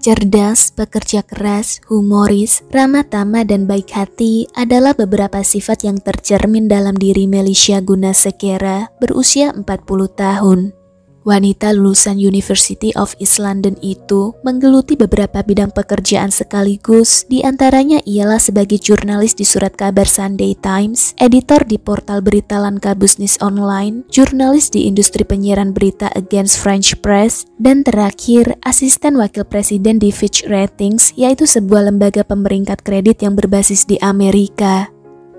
Cerdas, pekerja keras, humoris, ramah tamah, dan baik hati adalah beberapa sifat yang tercermin dalam diri Melisha Gunasekera berusia 40 tahun. Wanita lulusan University of East London itu menggeluti beberapa bidang pekerjaan sekaligus, diantaranya ialah sebagai jurnalis di surat kabar Sunday Times, editor di portal berita Lanka Business Online, jurnalis di industri penyiaran berita Agence French Press, dan terakhir asisten wakil presiden di Fitch Ratings, yaitu sebuah lembaga pemeringkat kredit yang berbasis di Amerika.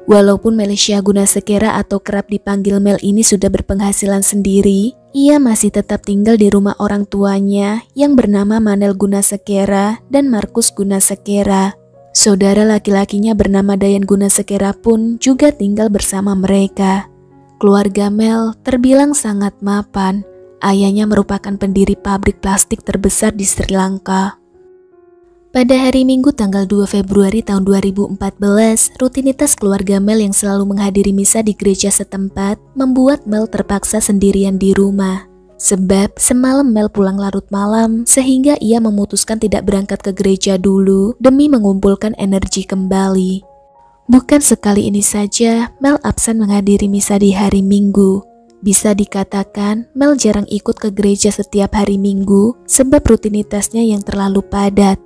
Walaupun Melisha Gunasekera atau kerap dipanggil Mel ini sudah berpenghasilan sendiri, ia masih tetap tinggal di rumah orang tuanya yang bernama Manel Gunasekera dan Markus Gunasekera. Saudara laki-lakinya bernama Dayan Gunasekera pun juga tinggal bersama mereka. Keluarga Mel terbilang sangat mapan. Ayahnya merupakan pendiri pabrik plastik terbesar di Sri Lanka. Pada hari Minggu tanggal 2 Februari tahun 2014, rutinitas keluarga Mel yang selalu menghadiri misa di gereja setempat membuat Mel terpaksa sendirian di rumah. Sebab semalam Mel pulang larut malam sehingga ia memutuskan tidak berangkat ke gereja dulu demi mengumpulkan energi kembali. Bukan sekali ini saja Mel absen menghadiri misa di hari Minggu. Bisa dikatakan Mel jarang ikut ke gereja setiap hari Minggu sebab rutinitasnya yang terlalu padat.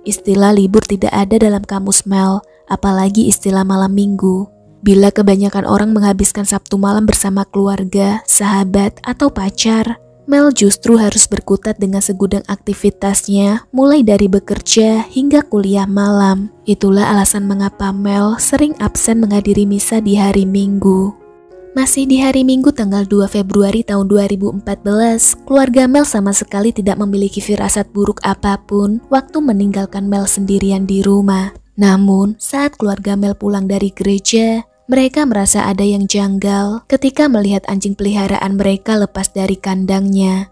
Istilah libur tidak ada dalam kamus Mel, apalagi istilah malam minggu. Bila kebanyakan orang menghabiskan Sabtu malam bersama keluarga, sahabat, atau pacar, Mel justru harus berkutat dengan segudang aktivitasnya, mulai dari bekerja hingga kuliah malam. Itulah alasan mengapa Mel sering absen menghadiri misa di hari Minggu. Masih di hari Minggu tanggal 2 Februari tahun 2014, keluarga Mel sama sekali tidak memiliki firasat buruk apapun waktu meninggalkan Mel sendirian di rumah. Namun, saat keluarga Mel pulang dari gereja, mereka merasa ada yang janggal ketika melihat anjing peliharaan mereka lepas dari kandangnya.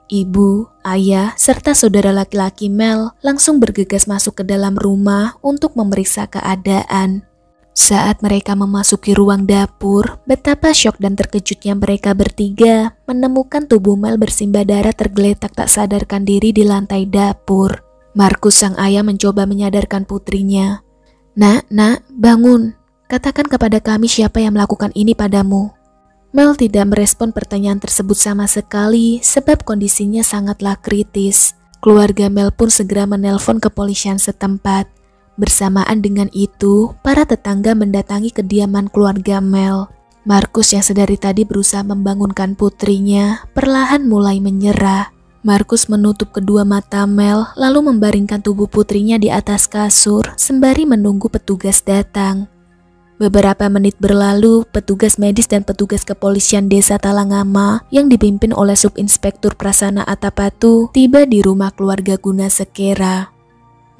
Ibu, ayah, serta saudara laki-laki Mel langsung bergegas masuk ke dalam rumah untuk memeriksa keadaan. Saat mereka memasuki ruang dapur, betapa syok dan terkejutnya mereka bertiga menemukan tubuh Mel bersimbah darah tergeletak tak sadarkan diri di lantai dapur. Markus sang ayah mencoba menyadarkan putrinya. Nak, bangun. Katakan kepada kami siapa yang melakukan ini padamu. Mel tidak merespon pertanyaan tersebut sama sekali sebab kondisinya sangatlah kritis. Keluarga Mel pun segera menelpon kepolisian setempat. Bersamaan dengan itu, para tetangga mendatangi kediaman keluarga Mel. Markus yang sedari tadi berusaha membangunkan putrinya, perlahan mulai menyerah. Markus menutup kedua mata Mel, lalu membaringkan tubuh putrinya di atas kasur, sembari menunggu petugas datang. Beberapa menit berlalu, petugas medis dan petugas kepolisian desa Talangama yang dipimpin oleh Subinspektur Prasana Atapatu tiba di rumah keluarga Gunasekera.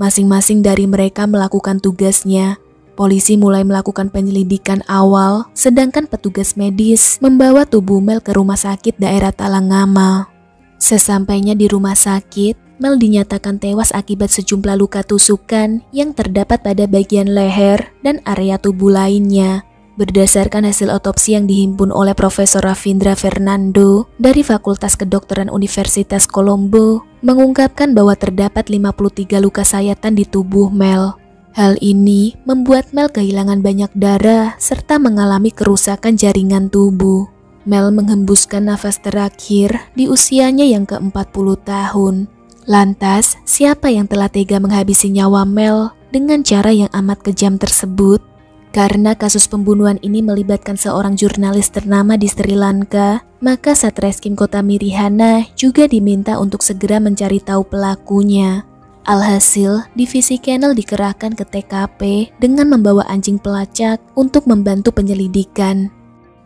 Masing-masing dari mereka melakukan tugasnya. Polisi mulai melakukan penyelidikan awal, sedangkan petugas medis membawa tubuh Mel ke rumah sakit daerah Talangama. Sesampainya di rumah sakit, Mel dinyatakan tewas akibat sejumlah luka tusukan yang terdapat pada bagian leher dan area tubuh lainnya. Berdasarkan hasil otopsi yang dihimpun oleh Profesor Ravindra Fernando dari Fakultas Kedokteran Universitas Colombo, mengungkapkan bahwa terdapat 53 luka sayatan di tubuh Mel. Hal ini membuat Mel kehilangan banyak darah serta mengalami kerusakan jaringan tubuh. Mel menghembuskan nafas terakhir di usianya yang ke-40 tahun. Lantas, siapa yang telah tega menghabisi nyawa Mel dengan cara yang amat kejam tersebut? Karena kasus pembunuhan ini melibatkan seorang jurnalis ternama di Sri Lanka, maka Satreskrim Kota Mirihana juga diminta untuk segera mencari tahu pelakunya. Alhasil, divisi Kennel dikerahkan ke TKP dengan membawa anjing pelacak untuk membantu penyelidikan.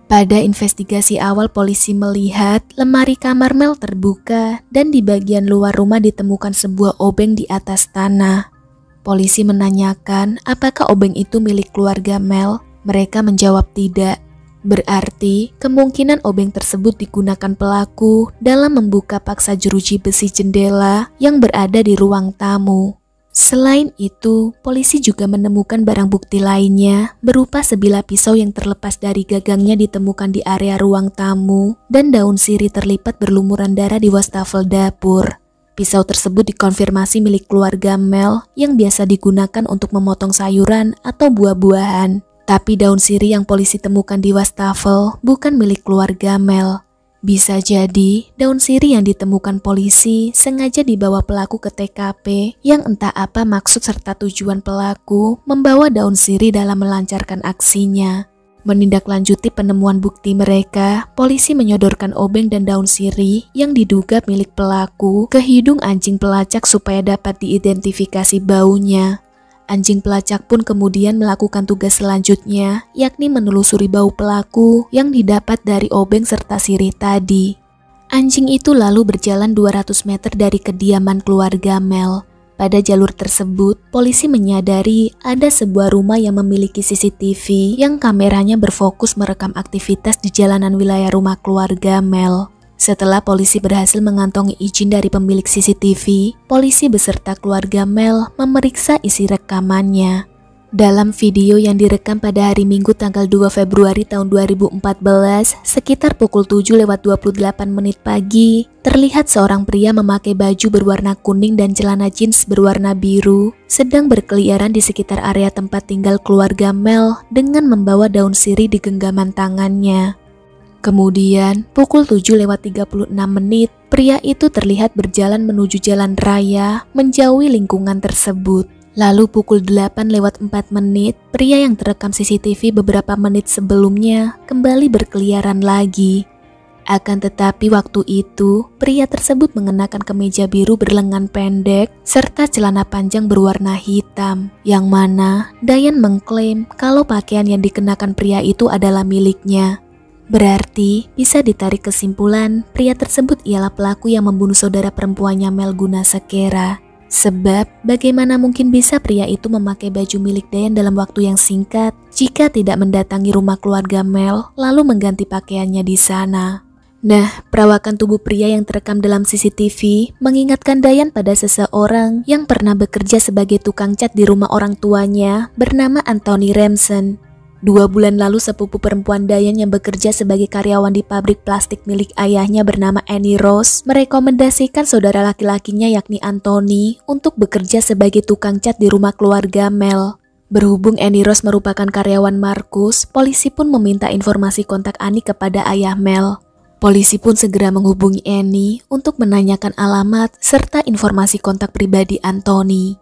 Pada investigasi awal, polisi melihat lemari kamar Mel terbuka dan di bagian luar rumah ditemukan sebuah obeng di atas tanah. Polisi menanyakan apakah obeng itu milik keluarga Mel. Mereka menjawab tidak. Berarti kemungkinan obeng tersebut digunakan pelaku dalam membuka paksa jeruji besi jendela yang berada di ruang tamu. Selain itu, polisi juga menemukan barang bukti lainnya berupa sebilah pisau yang terlepas dari gagangnya ditemukan di area ruang tamu dan daun sirih terlipat berlumuran darah di wastafel dapur. Pisau tersebut dikonfirmasi milik keluarga Mel yang biasa digunakan untuk memotong sayuran atau buah-buahan. Tapi daun sirih yang polisi temukan di wastafel bukan milik keluarga Mel. Bisa jadi daun sirih yang ditemukan polisi sengaja dibawa pelaku ke TKP yang entah apa maksud serta tujuan pelaku membawa daun sirih dalam melancarkan aksinya. Menindaklanjuti penemuan bukti mereka, polisi menyodorkan obeng dan daun sirih yang diduga milik pelaku ke hidung anjing pelacak supaya dapat diidentifikasi baunya. Anjing pelacak pun kemudian melakukan tugas selanjutnya, yakni menelusuri bau pelaku yang didapat dari obeng serta sirih tadi. Anjing itu lalu berjalan 200 meter dari kediaman keluarga Mel. Pada jalur tersebut, polisi menyadari ada sebuah rumah yang memiliki CCTV yang kameranya berfokus merekam aktivitas di jalanan wilayah rumah keluarga Mel. Setelah polisi berhasil mengantongi izin dari pemilik CCTV, polisi beserta keluarga Mel memeriksa isi rekamannya. Dalam video yang direkam pada hari Minggu tanggal 2 Februari tahun 2014, sekitar pukul 7:28 pagi, terlihat seorang pria memakai baju berwarna kuning dan celana jeans berwarna biru, sedang berkeliaran di sekitar area tempat tinggal keluarga Mel dengan membawa daun sirih di genggaman tangannya. Kemudian, pukul 7:36, pria itu terlihat berjalan menuju jalan raya menjauhi lingkungan tersebut. Lalu pukul 8:04, pria yang terekam CCTV beberapa menit sebelumnya kembali berkeliaran lagi. Akan tetapi waktu itu, pria tersebut mengenakan kemeja biru berlengan pendek serta celana panjang berwarna hitam, yang mana Dayan mengklaim kalau pakaian yang dikenakan pria itu adalah miliknya. Berarti bisa ditarik kesimpulan pria tersebut ialah pelaku yang membunuh saudara perempuannya Mel Gunasekera. Sebab bagaimana mungkin bisa pria itu memakai baju milik Dayan dalam waktu yang singkat jika tidak mendatangi rumah keluarga Mel lalu mengganti pakaiannya di sana. Nah, perawakan tubuh pria yang terekam dalam CCTV mengingatkan Dayan pada seseorang yang pernah bekerja sebagai tukang cat di rumah orang tuanya bernama Anthony Remsen. 2 bulan lalu sepupu perempuan Dayan yang bekerja sebagai karyawan di pabrik plastik milik ayahnya bernama Annie Rose merekomendasikan saudara laki-lakinya yakni Anthony untuk bekerja sebagai tukang cat di rumah keluarga Mel. Berhubung Annie Rose merupakan karyawan Markus, polisi pun meminta informasi kontak Annie kepada ayah Mel. Polisi pun segera menghubungi Annie untuk menanyakan alamat serta informasi kontak pribadi Anthony.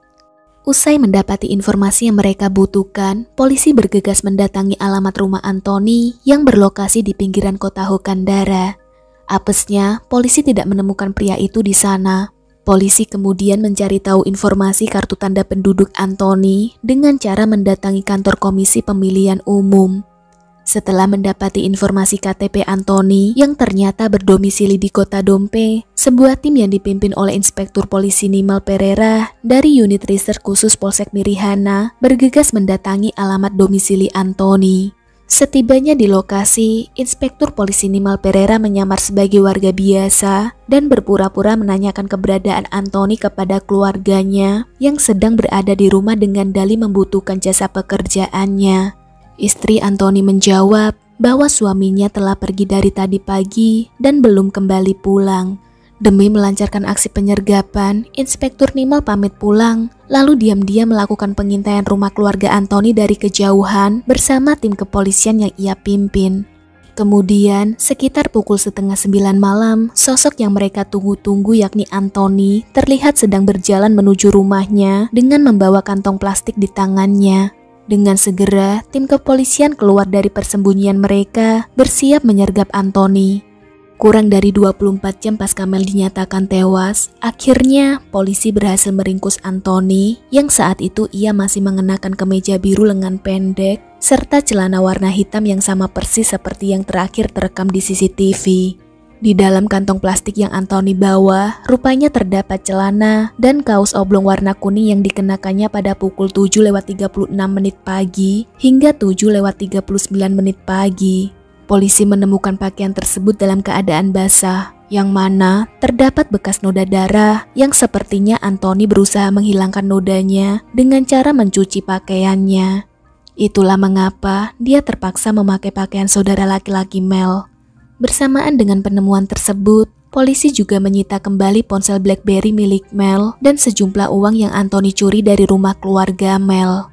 Usai mendapati informasi yang mereka butuhkan, polisi bergegas mendatangi alamat rumah Anthony yang berlokasi di pinggiran kota Hokandara. Apesnya, polisi tidak menemukan pria itu di sana. Polisi kemudian mencari tahu informasi kartu tanda penduduk Anthony dengan cara mendatangi kantor Komisi Pemilihan Umum. Setelah mendapati informasi KTP Anthony yang ternyata berdomisili di kota Dompe, sebuah tim yang dipimpin oleh Inspektur Polisi Nimal Pereira dari Unit Reserse Khusus Polsek Mirihana bergegas mendatangi alamat domisili Anthony. Setibanya di lokasi, Inspektur Polisi Nimal Pereira menyamar sebagai warga biasa dan berpura-pura menanyakan keberadaan Anthony kepada keluarganya yang sedang berada di rumah dengan dalih membutuhkan jasa pekerjaannya. Istri Anthony menjawab bahwa suaminya telah pergi dari tadi pagi dan belum kembali pulang. Demi melancarkan aksi penyergapan, Inspektur Nimal pamit pulang, lalu diam-diam melakukan pengintaian rumah keluarga Anthony dari kejauhan bersama tim kepolisian yang ia pimpin. Kemudian, sekitar pukul 8:30 malam, sosok yang mereka tunggu-tunggu yakni Anthony terlihat sedang berjalan menuju rumahnya dengan membawa kantong plastik di tangannya. Dengan segera, tim kepolisian keluar dari persembunyian mereka, bersiap menyergap Anthony. Kurang dari 24 jam pasca Mel dinyatakan tewas, akhirnya polisi berhasil meringkus Anthony yang saat itu ia masih mengenakan kemeja biru lengan pendek serta celana warna hitam yang sama persis seperti yang terakhir terekam di CCTV. Di dalam kantong plastik yang Anthony bawa, rupanya terdapat celana dan kaos oblong warna kuning yang dikenakannya pada pukul 7:36 pagi hingga 7:39 pagi. Polisi menemukan pakaian tersebut dalam keadaan basah, yang mana terdapat bekas noda darah yang sepertinya Anthony berusaha menghilangkan nodanya dengan cara mencuci pakaiannya. Itulah mengapa dia terpaksa memakai pakaian saudara laki-laki Mel. Bersamaan dengan penemuan tersebut, Polisi juga menyita kembali ponsel BlackBerry milik Mel dan sejumlah uang yang Anthony curi dari rumah keluarga Mel.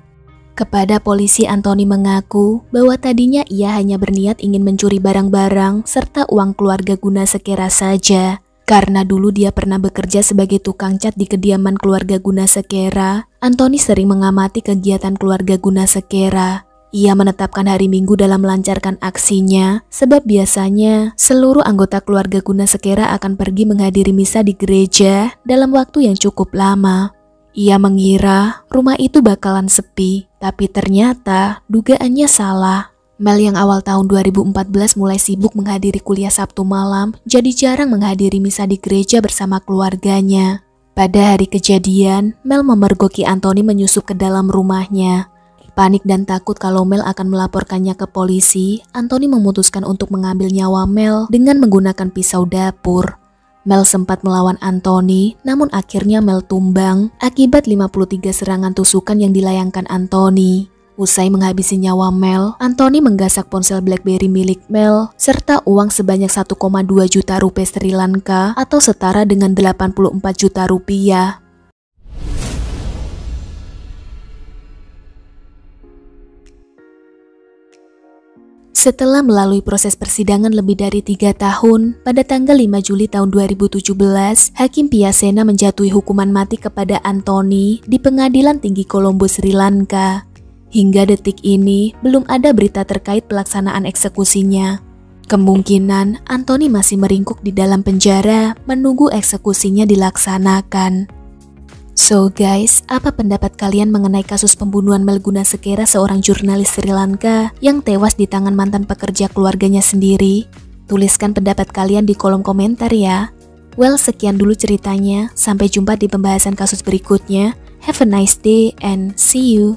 Kepada polisi, Anthony mengaku bahwa tadinya ia hanya berniat ingin mencuri barang-barang serta uang keluarga Gunasekera saja. Karena dulu dia pernah bekerja sebagai tukang cat di kediaman keluarga Gunasekera, Anthony sering mengamati kegiatan keluarga Gunasekera. Ia menetapkan hari Minggu dalam melancarkan aksinya, sebab biasanya seluruh anggota keluarga Gunasekera akan pergi menghadiri misa di gereja dalam waktu yang cukup lama. Ia mengira rumah itu bakalan sepi, tapi ternyata dugaannya salah. Mel yang awal tahun 2014 mulai sibuk menghadiri kuliah Sabtu malam, jadi jarang menghadiri misa di gereja bersama keluarganya. Pada hari kejadian, Mel memergoki Anthony menyusup ke dalam rumahnya. Panik dan takut kalau Mel akan melaporkannya ke polisi, Anthony memutuskan untuk mengambil nyawa Mel dengan menggunakan pisau dapur. Mel sempat melawan Anthony, namun akhirnya Mel tumbang akibat 53 serangan tusukan yang dilayangkan Anthony. Usai menghabisi nyawa Mel, Anthony menggasak ponsel BlackBerry milik Mel serta uang sebanyak 1,2 juta rupiah Sri Lanka atau setara dengan 84 juta rupiah. Setelah melalui proses persidangan lebih dari 3 tahun, pada tanggal 5 Juli tahun 2017, Hakim Piasena menjatuhi hukuman mati kepada Anthony di Pengadilan Tinggi Colombo, Sri Lanka. Hingga detik ini, belum ada berita terkait pelaksanaan eksekusinya. Kemungkinan Anthony masih meringkuk di dalam penjara menunggu eksekusinya dilaksanakan. So guys, apa pendapat kalian mengenai kasus pembunuhan Mel Gunasekera, seorang jurnalis Sri Lanka yang tewas di tangan mantan pekerja keluarganya sendiri? Tuliskan pendapat kalian di kolom komentar ya. Well, sekian dulu ceritanya. Sampai jumpa di pembahasan kasus berikutnya. Have a nice day and see you.